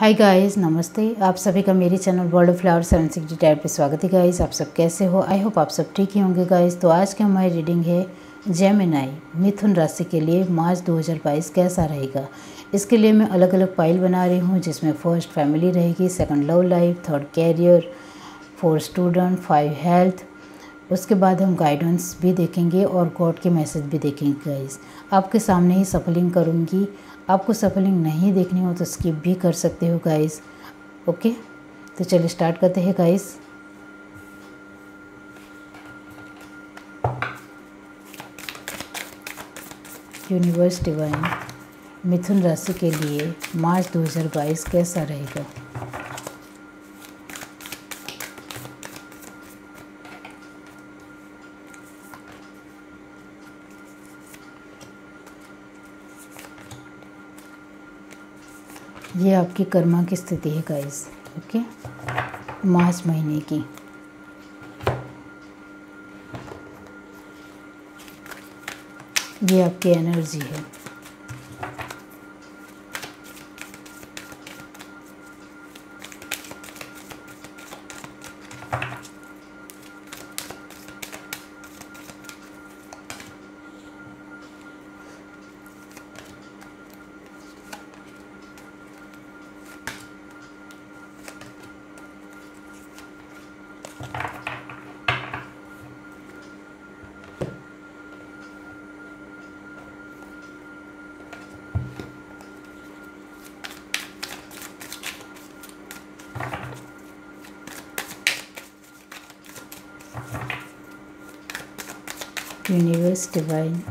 Hi guys, नमस्ते। आप सभी का मेरे channel world of flower 760 type पे स्वागत है गाइस। आप सब कैसे हो? आई होप आप सब ठीक ही होंगे गाइस। तो आज की हमारी रीडिंग है जेमिनी मिथुन राशि के लिए मार्च 2022 कैसा रहेगा। इसके लिए मैं अलग अलग पाइल बना रही हूँ, जिसमें फर्स्ट फैमिली रहेगी, second love life, third career, fourth student, 5 health. उसके बाद हम गाइडेंस भी देखेंगे और गॉड के मैसेज भी देखेंगे गाइस। आपके सामने ही सफलिंग करूँगी। आपको सफलिंग नहीं देखनी हो तो स्किप भी कर सकते हो गाइस। ओके, तो चलिए स्टार्ट करते हैं गाइस। यूनिवर्स डिवाइन मिथुन राशि के लिए मार्च 2022 कैसा रहेगा। ये आपकी कर्मा की स्थिति है गाइस। ओके, मार्च महीने की। ये आपकी एनर्जी है। यूनिवर्स डिवाइन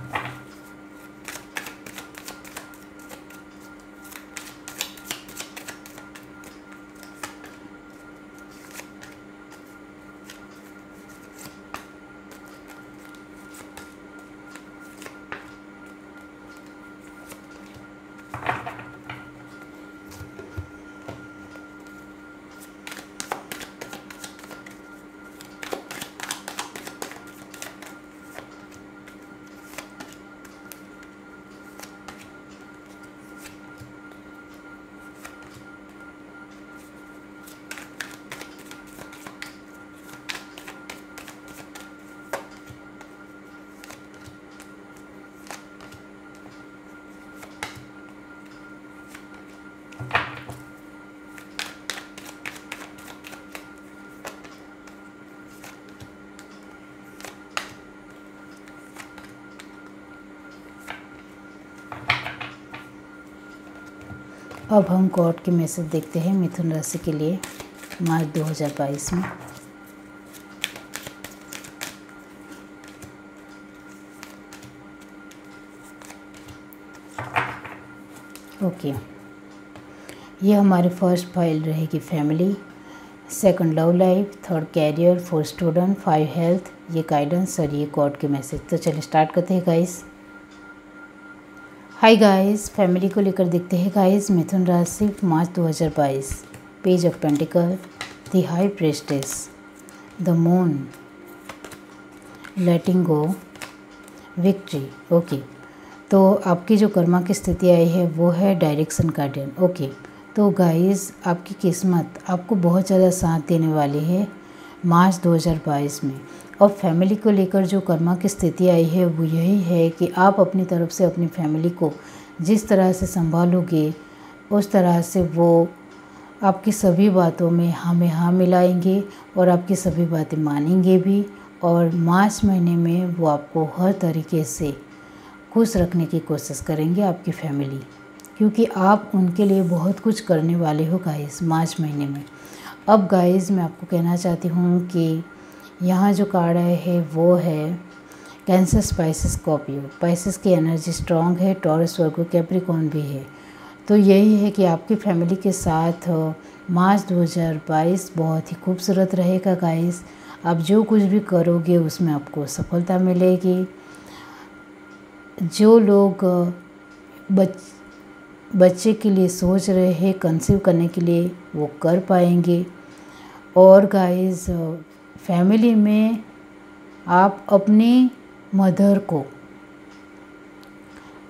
अब हम गॉड के मैसेज देखते हैं मिथुन राशि के लिए मार्च 2022 में। ओके, ये हमारी फर्स्ट फाइल रहेगी family, second love life, third career, fourth student, 5 health, ये गाइडेंस और ये गॉड के मैसेज। तो चलिए स्टार्ट करते हैं गाइस। हाय गाइस, फैमिली को लेकर देखते हैं गाइस मिथुन राशि मार्च 2022। Page of pentacle, the high प्रेस्टेस, the moon, letting go, victory. Okay, तो आपकी जो कर्मा की स्थिति आई है वो है डायरेक्शन गार्डियन। ओके, तो गाइस आपकी किस्मत आपको बहुत ज़्यादा साथ देने वाली है मार्च 2022 में। और फैमिली को लेकर जो कर्मा की स्थिति आई है वो यही है कि आप अपनी तरफ से अपनी फैमिली को जिस तरह से संभालोगे उस तरह से वो आपकी सभी बातों में हाँ मिलाएंगे और आपकी सभी बातें मानेंगे भी। और मार्च महीने में वो आपको हर तरीके से खुश रखने की कोशिश करेंगे आपकी फैमिली, क्योंकि आप उनके लिए बहुत कुछ करने वाले हो गाइस मार्च महीने में। अब गाइस मैं आपको कहना चाहती हूँ कि यहाँ जो कार्ड आया है वो है कैंसर, स्पाइसिस, स्कॉर्पियो। स्पाइसिस की एनर्जी स्ट्रॉन्ग है, टॉरस, वर्गो, कैप्रिकॉर्न भी है। तो यही है कि आपकी फैमिली के साथ मार्च 2022 बहुत ही खूबसूरत रहेगा गाइस। आप जो कुछ भी करोगे उसमें आपको सफलता मिलेगी। जो लोग बच्चे के लिए सोच रहे हैं कंसीव करने के लिए वो कर पाएंगे। और गाइस फैमिली में आप अपनी मदर को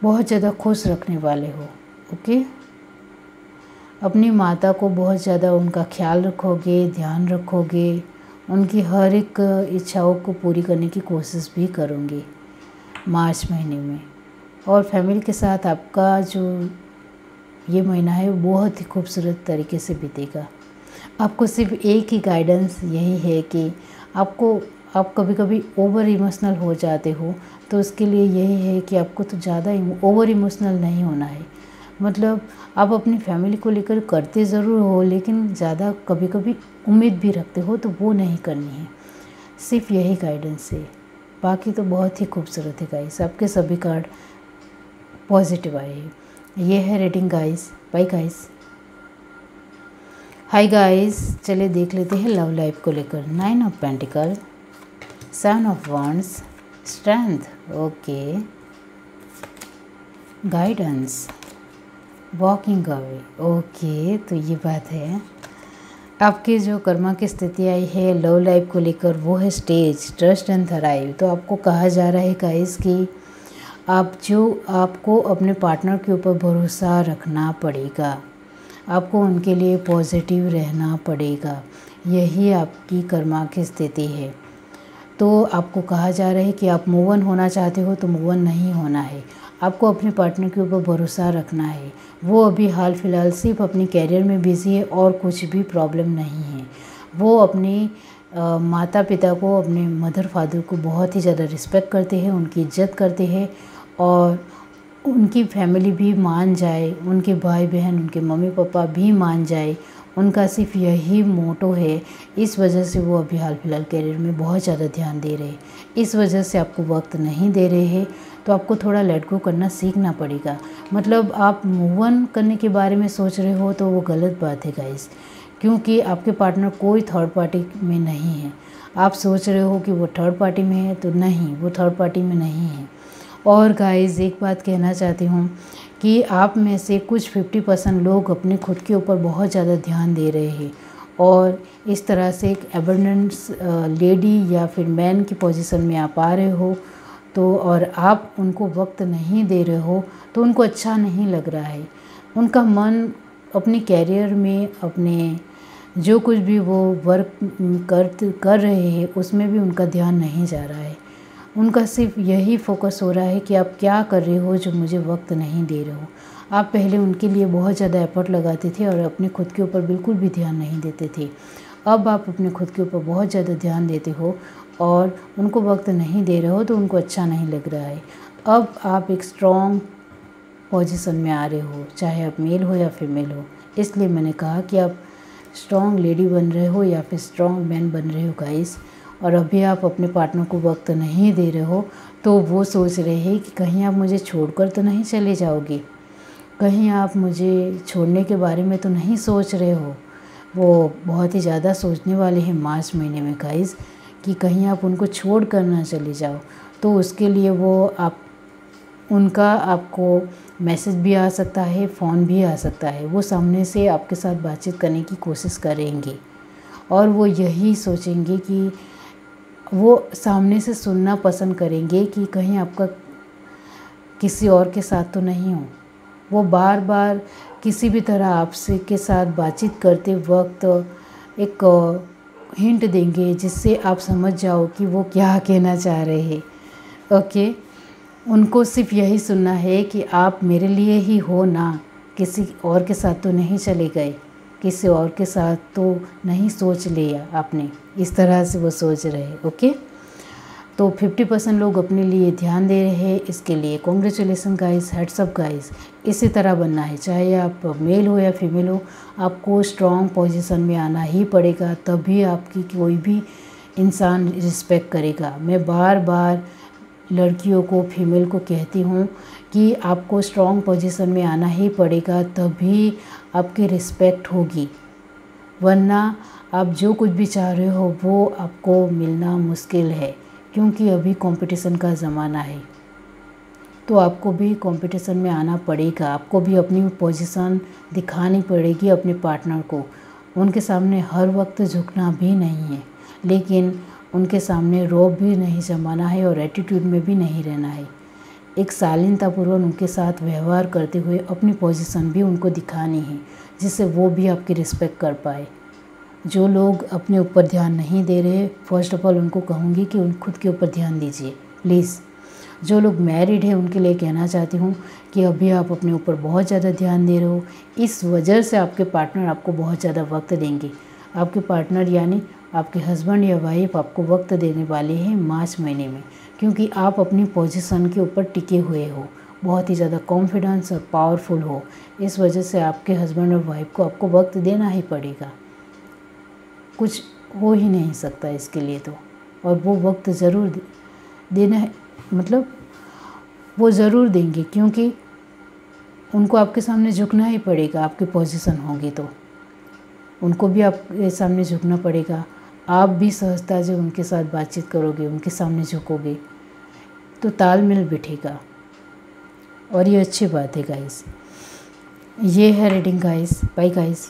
बहुत ज़्यादा खुश रखने वाले हो। ओके, अपनी माता को बहुत ज़्यादा उनका ख्याल रखोगे, ध्यान रखोगे, उनकी हर एक इच्छाओं को पूरी करने की कोशिश भी करोगे मार्च महीने में। और फैमिली के साथ आपका जो ये महीना है बहुत ही खूबसूरत तरीके से बीतेगा। आपको सिर्फ एक ही गाइडेंस यही है कि आप कभी कभी ओवर इमोशनल हो जाते हो, तो उसके लिए यही है कि आपको तो ज़्यादा ओवर इमोशनल नहीं होना है। मतलब आप अपनी फैमिली को लेकर करते ज़रूर हो, लेकिन ज़्यादा कभी कभी उम्मीद भी रखते हो, तो वो नहीं करनी है। सिर्फ यही गाइडेंस है, बाकी तो बहुत ही खूबसूरत है गाइस। आपके सभी कार्ड पॉजिटिव आए हैं। ये है reading guys. Bye guys. Hi guys, चलिए देख लेते हैं लव लाइफ को लेकर। 9 of pentacles, 7 of wands, strength, okay, guidance, walking away, okay. तो ये बात है, आपके जो कर्मा की स्थिति आई है लव लाइफ को लेकर वो है स्टेज, ट्रस्ट एंड थराइव। तो आपको कहा जा रहा है गाइस कि आपको अपने पार्टनर के ऊपर भरोसा रखना पड़ेगा, आपको उनके लिए पॉजिटिव रहना पड़ेगा। यही आपकी कर्मा की स्थिति है। तो आपको कहा जा रहा है कि आप मूव ऑन होना चाहते हो तो मूव ऑन नहीं होना है, आपको अपने पार्टनर के ऊपर भरोसा रखना है। वो अभी हाल फिलहाल सिर्फ अपनी कैरियर में बिजी है और कुछ भी प्रॉब्लम नहीं है। वो अपने माता पिता को, अपने मदर फादर को बहुत ही ज़्यादा रिस्पेक्ट करते हैं, उनकी इज्जत करते हैं, और उनकी फैमिली भी मान जाए, उनके भाई बहन, उनके मम्मी पापा भी मान जाए, उनका सिर्फ यही मोटो है। इस वजह से वो अभी हाल फिलहाल कैरियर में बहुत ज़्यादा ध्यान दे रहे हैं। इस वजह से आपको वक्त नहीं दे रहे हैं, तो आपको थोड़ा लेट गो करना सीखना पड़ेगा। मतलब आप मूव ऑन करने के बारे में सोच रहे हो तो वो गलत बात है गाइस, क्योंकि आपके पार्टनर कोई थर्ड पार्टी में नहीं है। आप सोच रहे हो कि वो थर्ड पार्टी में है, तो नहीं, वो थर्ड पार्टी में नहीं है। और गाइस एक बात कहना चाहती हूँ कि आप में से कुछ 50% लोग अपने खुद के ऊपर बहुत ज़्यादा ध्यान दे रहे हैं, और इस तरह से एक एबंडेंस लेडी या फिर मैन की पोजीशन में आप आ रहे हो, तो और आप उनको वक्त नहीं दे रहे हो, तो उनको अच्छा नहीं लग रहा है। उनका मन अपने कैरियर में, अपने जो कुछ भी वो वर्क कर रहे हैं उसमें भी उनका ध्यान नहीं जा रहा है। उनका सिर्फ यही फोकस हो रहा है कि आप क्या कर रहे हो जो मुझे वक्त नहीं दे रहे हो। आप पहले उनके लिए बहुत ज़्यादा एफर्ट लगाते थे और अपने खुद के ऊपर बिल्कुल भी ध्यान नहीं देते थे। अब आप अपने खुद के ऊपर बहुत ज़्यादा ध्यान देते हो और उनको वक्त नहीं दे रहे हो, तो उनको अच्छा नहीं लग रहा है। अब आप एक स्ट्रॉन्ग पोजीशन में आ रहे हो, चाहे आप मेल हो या फीमेल हो। इसलिए मैंने कहा कि आप स्ट्रॉन्ग लेडी बन रहे हो या फिर स्ट्रॉन्ग मैन बन रहे हो गाइस। और अभी आप अपने पार्टनर को वक्त नहीं दे रहे हो, तो वो सोच रहे हैं कि कहीं आप मुझे छोड़कर तो नहीं चले जाओगे, कहीं आप मुझे छोड़ने के बारे में तो नहीं सोच रहे हो। वो बहुत ही ज़्यादा सोचने वाले हैं मार्च महीने में गाइस, कि कहीं आप उनको छोड़ कर ना चले जाओ। तो उसके लिए उनका आपको मैसेज भी आ सकता है, फ़ोन भी आ सकता है। वो सामने से आपके साथ बातचीत करने की कोशिश करेंगे, और वो यही सोचेंगे कि वो सामने से सुनना पसंद करेंगे कि कहीं आपका किसी और के साथ तो नहीं हो। वो बार बार किसी भी तरह आपसे के साथ बातचीत करते वक्त एक हिंट देंगे, जिससे आप समझ जाओ कि वो क्या कहना चाह रहे हैं। ओके, उनको सिर्फ यही सुनना है कि आप मेरे लिए ही हो ना, किसी और के साथ तो नहीं चले गए, किसी और के साथ तो नहीं सोच लिया आपने। इस तरह से वो सोच रहे हैं। ओके, तो 50% लोग अपने लिए ध्यान दे रहे हैं। इसके लिए congratulations guys, heads up guys. इसी तरह बनना है, चाहे आप मेल हो या फीमेल हो, आपको स्ट्रॉन्ग पोजीशन में आना ही पड़ेगा, तभी आपकी कोई भी इंसान रिस्पेक्ट करेगा। मैं बार बार लड़कियों को, फीमेल को कहती हूँ कि आपको स्ट्रॉन्ग पोजीशन में आना ही पड़ेगा, तभी आपकी रिस्पेक्ट होगी, वरना आप जो कुछ भी चाह रहे हो वो आपको मिलना मुश्किल है, क्योंकि अभी कंपटीशन का ज़माना है। तो आपको भी कंपटीशन में आना पड़ेगा, आपको भी अपनी पोजीशन दिखानी पड़ेगी अपने पार्टनर को। उनके सामने हर वक्त झुकना भी नहीं है, लेकिन उनके सामने रौब भी नहीं जमाना है और एटीट्यूड में भी नहीं रहना है। एक शालीनतापूर्वक उनके साथ व्यवहार करते हुए अपनी पोजीशन भी उनको दिखानी है, जिससे वो भी आपकी रिस्पेक्ट कर पाए। जो लोग अपने ऊपर ध्यान नहीं दे रहे, फर्स्ट ऑफ ऑल उनको कहूँगी कि उन खुद के ऊपर ध्यान दीजिए प्लीज़। जो लोग मैरिड हैं उनके लिए कहना चाहती हूँ कि अभी आप अपने ऊपर बहुत ज़्यादा ध्यान दे रहे हो, इस वजह से आपके पार्टनर आपको बहुत ज़्यादा वक्त देंगे। आपके पार्टनर यानी आपके हस्बैंड या वाइफ आपको वक्त देने वाले हैं मार्च महीने में, क्योंकि आप अपनी पोजीशन के ऊपर टिके हुए हो, बहुत ही ज़्यादा कॉन्फिडेंस और पावरफुल हो। इस वजह से आपके हस्बैंड और वाइफ को आपको वक्त देना ही पड़ेगा, कुछ हो ही नहीं सकता इसके लिए तो। और वो वक्त ज़रूर देना है, मतलब वो ज़रूर देंगे, क्योंकि उनको आपके सामने झुकना ही पड़ेगा। आपकी पोजीशन होगी तो उनको भी आपके सामने झुकना पड़ेगा। आप भी सहजता से उनके साथ बातचीत करोगे, उनके सामने झुकोगे तो तालमेल बिठेगा, और ये अच्छी बात है गाइस। ये है reading guys. Bye guys.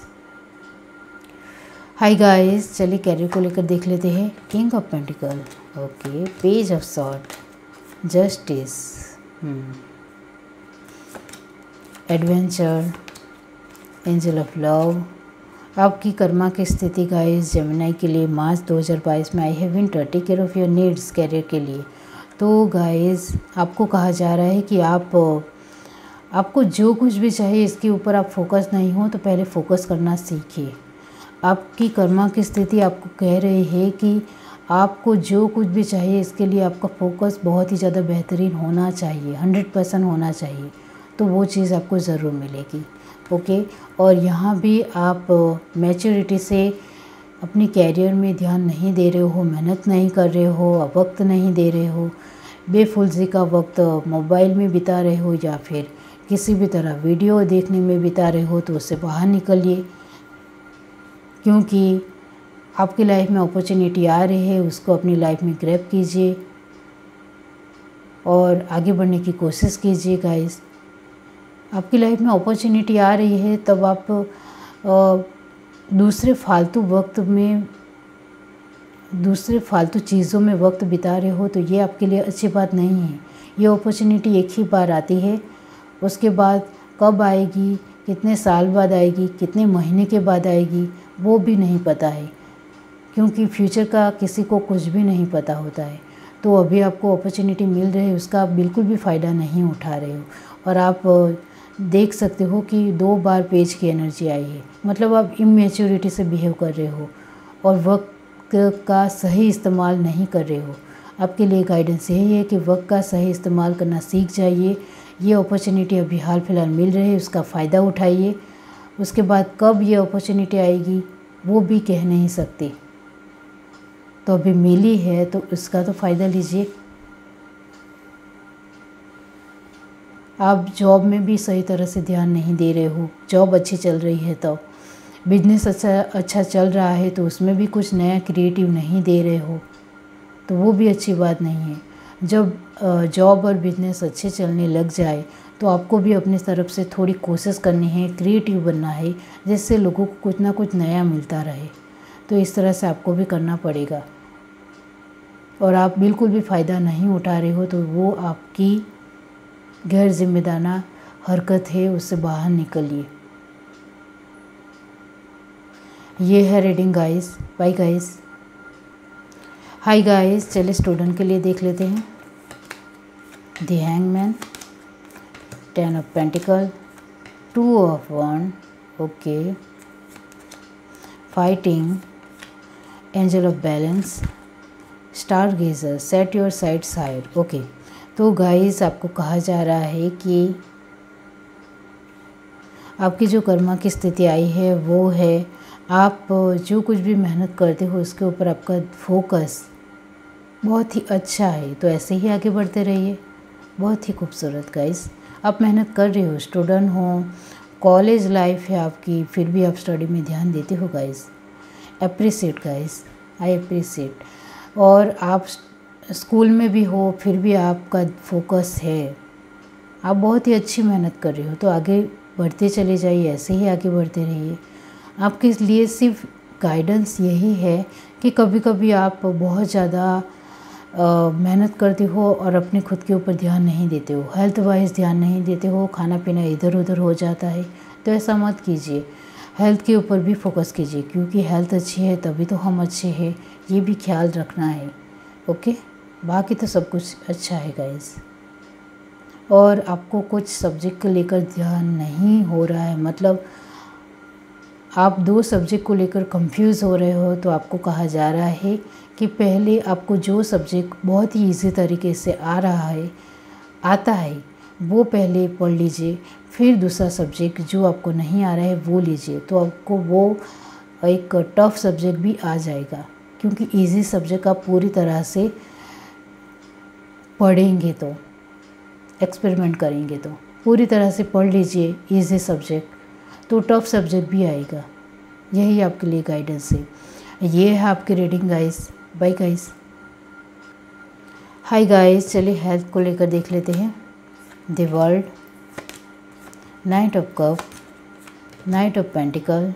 Hi guys, चलिए कैरियर को लेकर देख लेते हैं। King of pentacles, okay, page of swords, justice, adventure, angel of love. आपकी कर्मा की स्थिति गाइस जेमिनी के लिए मार्च 2022 में आई है winter. Take care of your needs career के लिए। तो गाइस आपको कहा जा रहा है कि आपको जो कुछ भी चाहिए इसके ऊपर आप फोकस नहीं हो तो पहले फोकस करना सीखिए। आपकी कर्मा की स्थिति आपको कह रही है कि आपको जो कुछ भी चाहिए इसके लिए आपका फोकस बहुत ही ज़्यादा बेहतरीन होना चाहिए, 100% होना चाहिए, तो वो चीज़ आपको ज़रूर मिलेगी। ओके, और यहाँ भी आप मैच्योरिटी से अपनी कैरियर में ध्यान नहीं दे रहे हो, मेहनत नहीं कर रहे हो, वक्त नहीं दे रहे हो, बेफुल्जी का वक्त मोबाइल में बिता रहे हो या फिर किसी भी तरह वीडियो देखने में बिता रहे हो, तो उससे बाहर निकलिए, क्योंकि आपकी लाइफ में अपॉर्चुनिटी आ रही है, उसको अपनी लाइफ में ग्रैब कीजिए और आगे बढ़ने की कोशिश कीजिए गाइस। आपकी लाइफ में अपॉर्चुनिटी आ रही है, तब आप दूसरे फालतू चीज़ों में वक्त बिता रहे हो, तो ये आपके लिए अच्छी बात नहीं है। ये अपॉर्चुनिटी एक ही बार आती है, उसके बाद कब आएगी, कितने साल बाद आएगी, कितने महीने के बाद आएगी, वो भी नहीं पता है, क्योंकि फ्यूचर का किसी को कुछ भी नहीं पता होता है। तो अभी आपको अपॉर्चुनिटी मिल रही है, उसका आप बिल्कुल भी फ़ायदा नहीं उठा रहे हो। और आप देख सकते हो कि 2 बार पेज की एनर्जी आई है, मतलब आप इमेच्योरिटी से बिहेव कर रहे हो और वक्त का सही इस्तेमाल नहीं कर रहे हो। आपके लिए गाइडेंस यही है कि वक्त का सही इस्तेमाल करना सीख जाइए। ये अपॉर्चुनिटी अभी हाल फिलहाल मिल रही है, उसका फ़ायदा उठाइए। उसके बाद कब ये अपॉर्चुनिटी आएगी वो भी कह नहीं सकते, तो अभी मिली है तो उसका तो फ़ायदा लीजिए। आप जॉब में भी सही तरह से ध्यान नहीं दे रहे हो, जॉब अच्छी चल रही है तो, बिजनेस अच्छा चल रहा है तो उसमें भी कुछ नया क्रिएटिव नहीं दे रहे हो, तो वो भी अच्छी बात नहीं है। जब जॉब और बिजनेस अच्छे चलने लग जाए तो आपको भी अपनी तरफ से थोड़ी कोशिश करनी है, क्रिएटिव बनना है, जिससे लोगों को कुछ ना कुछ नया मिलता रहे। तो इस तरह से आपको भी करना पड़ेगा, और आप बिल्कुल भी फ़ायदा नहीं उठा रहे हो तो वो आपकी गैर जिम्मेदाराना हरकत है, उससे बाहर निकलिए। ये है reading guys. Bye guys. Hi guys, चलिए स्टूडेंट के लिए देख लेते हैं। The hangman, 10 of pentacles, 2 of wand, okay, fighting, angel of balance, stargazer, set your sights higher. Okay, तो गाइस आपको कहा जा रहा है कि आपकी जो कर्मा की स्थिति आई है वो है, आप जो कुछ भी मेहनत करते हो उसके ऊपर आपका फोकस बहुत ही अच्छा है, तो ऐसे ही आगे बढ़ते रहिए। बहुत ही खूबसूरत गाइस, आप मेहनत कर रहे हो, स्टूडेंट हो, कॉलेज लाइफ है आपकी, फिर भी आप स्टडी में ध्यान देते हो guys. Appreciate guys, I appreciate. और आप स्कूल में भी हो फिर भी आपका फोकस है, आप बहुत ही अच्छी मेहनत कर रहे हो, तो आगे बढ़ते चले जाइए, ऐसे ही आगे बढ़ते रहिए। आपके लिए सिर्फ गाइडेंस यही है कि कभी कभी आप बहुत ज़्यादा मेहनत करते हो और अपने खुद के ऊपर ध्यान नहीं देते हो, हेल्थ वाइज ध्यान नहीं देते हो, खाना पीना इधर उधर हो जाता है, तो ऐसा मत कीजिए। हेल्थ के ऊपर भी फोकस कीजिए, क्योंकि हेल्थ अच्छी है तभी तो हम अच्छे हैं, ये भी ख्याल रखना है। ओके, बाकी तो सब कुछ अच्छा है गाइस। और आपको कुछ सब्जेक्ट को लेकर ध्यान नहीं हो रहा है, मतलब आप 2 सब्जेक्ट को लेकर कंफ्यूज हो रहे हो, तो आपको कहा जा रहा है कि पहले आपको जो सब्जेक्ट बहुत ही ईजी तरीके से आता है वो पहले पढ़ लीजिए, फिर दूसरा सब्जेक्ट जो आपको नहीं आ रहा है वो लीजिए, तो आपको वो एक टफ सब्जेक्ट भी आ जाएगा। क्योंकि इजी सब्जेक्ट आप पूरी तरह से पढ़ेंगे तो, एक्सपेरिमेंट करेंगे तो पूरी तरह से पढ़ लीजिए इजी सब्जेक्ट, तो टफ सब्जेक्ट भी आएगा। यही आपके लिए गाइडेंस है। ये है आपकी reading guys. Bye guys. Hi guys, चलिए हेल्थ को लेकर देख लेते हैं। The world, knight of cup, knight of pentacle,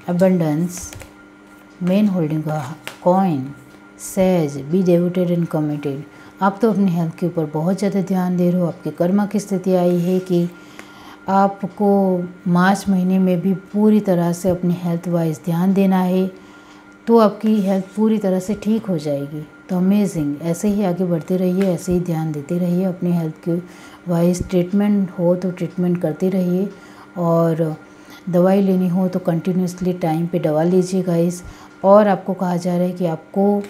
abundance, man holding coin, says, be devoted and committed. आप तो अपनी हेल्थ के ऊपर बहुत ज़्यादा ध्यान दे रहे हो। आपके कर्मा की स्थिति आई है कि आपको मार्च महीने में भी पूरी तरह से अपनी हेल्थ वाइज ध्यान देना है, तो आपकी हेल्थ पूरी तरह से ठीक हो जाएगी। तो अमेजिंग, ऐसे ही आगे बढ़ते रहिए, ऐसे ही ध्यान देते रहिए अपनी हेल्थ के वाइज। ट्रीटमेंट हो तो ट्रीटमेंट करते रहिए, और दवाई लेनी हो तो कंटिन्यूसली टाइम पे दवा लीजिए गाइस। और आपको कहा जा रहा है कि आपको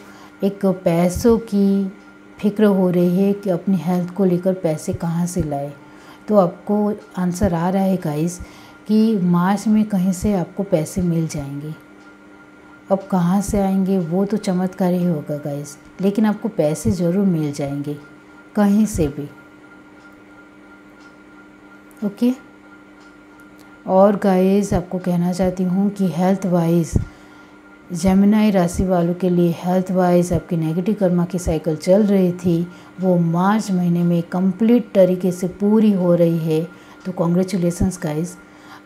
एक पैसों की फिक्र हो रही है कि अपनी हेल्थ को लेकर पैसे कहाँ से लाए, तो आपको आंसर आ रहा है गाइस कि मार्च में कहीं से आपको पैसे मिल जाएंगे। अब कहाँ से आएंगे वो तो चमत्कार ही होगा गाइस, लेकिन आपको पैसे ज़रूर मिल जाएंगे कहीं से भी। ओके। और गाइस आपको कहना चाहती हूँ कि हेल्थ वाइज जेमिनी राशि वालों के लिए हेल्थ वाइज आपकी नेगेटिव कर्मा की साइकिल चल रही थी, वो मार्च महीने में कंप्लीट तरीके से पूरी हो रही है। तो कॉन्ग्रेचुलेसन्स गाइस,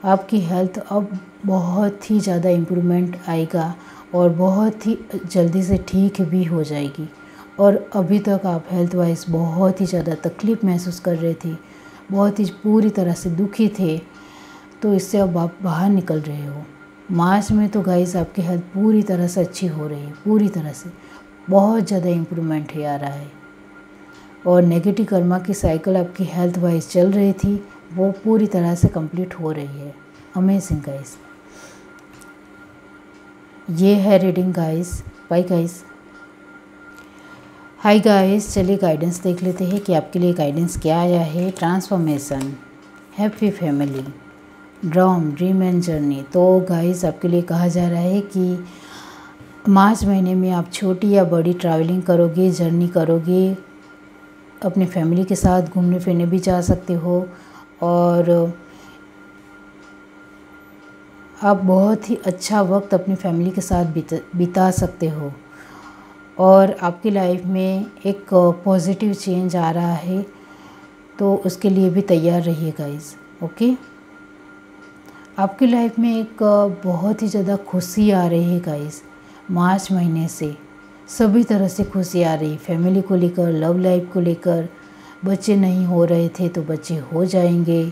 आपकी हेल्थ अब बहुत ही ज़्यादा इम्प्रूवमेंट आएगा और बहुत ही जल्दी से ठीक भी हो जाएगी। और अभी तक आप हेल्थ वाइज बहुत ही ज़्यादा तकलीफ़ महसूस कर रहे थे, बहुत ही पूरी तरह से दुखी थे, तो इससे अब आप बाहर निकल रहे हो। मार्च में तो गाइस आपकी हेल्थ पूरी तरह से अच्छी हो रही है, पूरी तरह से बहुत ज़्यादा इम्प्रूवमेंट आ रहा है। और नेगेटिव कर्मा की साइकिल आपकी हेल्थ वाइज चल रही थी, वो पूरी तरह से कंप्लीट हो रही है। Amazing guys. ये है reading guys. Bye guys. Hi guys, चलिए गाइडेंस देख लेते हैं कि आपके लिए गाइडेंस क्या आया है। Transformation, happy family, dream and journey. तो गाइस आपके लिए कहा जा रहा है कि मार्च महीने में आप छोटी या बड़ी ट्रैवलिंग करोगे, जर्नी करोगे, अपनी फैमिली के साथ घूमने फिरने भी जा सकते हो, और आप बहुत ही अच्छा वक्त अपनी फैमिली के साथ बिता सकते हो। और आपकी लाइफ में एक पॉजिटिव चेंज आ रहा है, तो उसके लिए भी तैयार रहिए गाइस। ओके। आपकी लाइफ में एक बहुत ही ज़्यादा खुशी आ रही है गाइस। मार्च महीने से सभी तरह से खुशी आ रही है, फैमिली को लेकर, लव लाइफ को लेकर। बच्चे नहीं हो रहे थे तो बच्चे हो जाएंगे,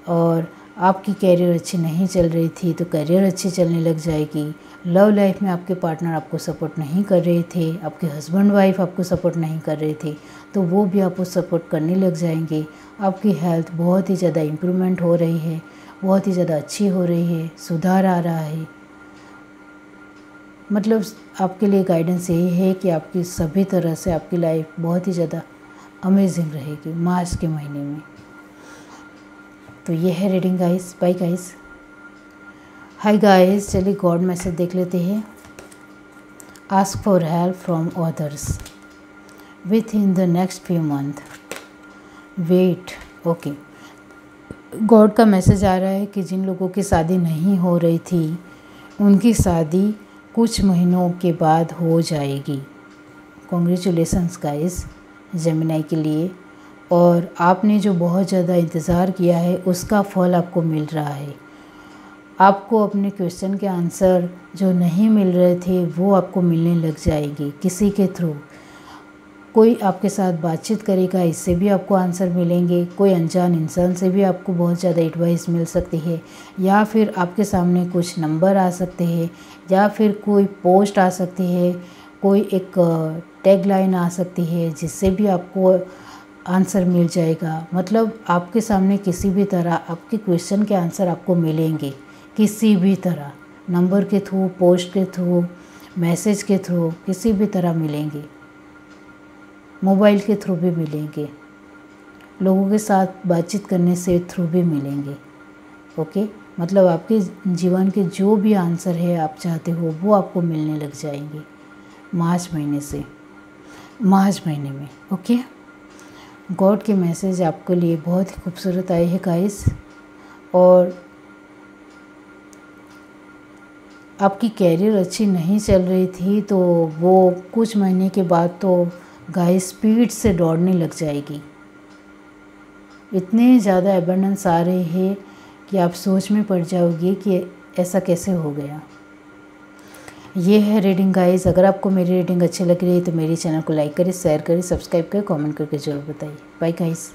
और आपकी कैरियर अच्छी नहीं चल रही थी तो कैरियर अच्छी चलने लग जाएगी। लव लाइफ में आपके पार्टनर आपको सपोर्ट नहीं कर रहे थे, आपके हस्बैंड वाइफ आपको सपोर्ट नहीं कर रहे थे, तो वो भी आपको सपोर्ट करने लग जाएंगे। आपकी हेल्थ बहुत ही ज़्यादा इम्प्रूवमेंट हो रही है, बहुत ही ज़्यादा अच्छी हो रही है, सुधार आ रहा है। मतलब आपके लिए गाइडेंस यही है कि आपकी सभी तरह से आपकी लाइफ बहुत ही ज़्यादा अमेजिंग रहेगी मार्च के महीने में। तो ये है reading guys. Bye guys. Hi guys, चलिए गॉड मैसेज देख लेते हैं। Ask for help from others within the next few month, wait. Okay, god का मैसेज आ रहा है कि जिन लोगों की शादी नहीं हो रही थी, उनकी शादी कुछ महीनों के बाद हो जाएगी। कॉन्ग्रेचुलेसन्स गाइस जेमिनी के लिए। और आपने जो बहुत ज़्यादा इंतज़ार किया है उसका फल आपको मिल रहा है। आपको अपने क्वेश्चन के आंसर जो नहीं मिल रहे थे वो आपको मिलने लग जाएंगे किसी के थ्रू। कोई आपके साथ बातचीत करेगा, इससे भी आपको आंसर मिलेंगे। कोई अनजान इंसान से भी आपको बहुत ज़्यादा एडवाइस मिल सकती है, या फिर आपके सामने कुछ नंबर आ सकते हैं, या फिर कोई पोस्ट आ सकती है, कोई एक टैग लाइन आ सकती है जिससे भी आपको आंसर मिल जाएगा। मतलब आपके सामने किसी भी तरह आपके क्वेश्चन के आंसर आपको मिलेंगे, किसी भी तरह, नंबर के थ्रू, पोस्ट के थ्रू, मैसेज के थ्रू, किसी भी तरह मिलेंगे। मोबाइल के थ्रू भी मिलेंगे, लोगों के साथ बातचीत करने से थ्रू भी मिलेंगे। ओके, मतलब आपके जीवन के जो भी आंसर है आप चाहते हो वो आपको मिलने लग जाएंगे मार्च महीने में। ओके, गॉड के मैसेज आपके लिए बहुत ही खूबसूरत आए हैं गाइस। और आपकी कैरियर अच्छी नहीं चल रही थी तो वो कुछ महीने के बाद तो गाइस स्पीड से दौड़ने लग जाएगी। इतने ज़्यादा एबंडेंस आ रहे हैं कि आप सोच में पड़ जाओगे कि ऐसा कैसे हो गया। ये है रीडिंग गाइस। अगर आपको मेरी रीडिंग अच्छी लग रही है तो मेरे चैनल को लाइक करें, शेयर करें, सब्सक्राइब करें, कमेंट करके जरूर बताइए। Bye guys.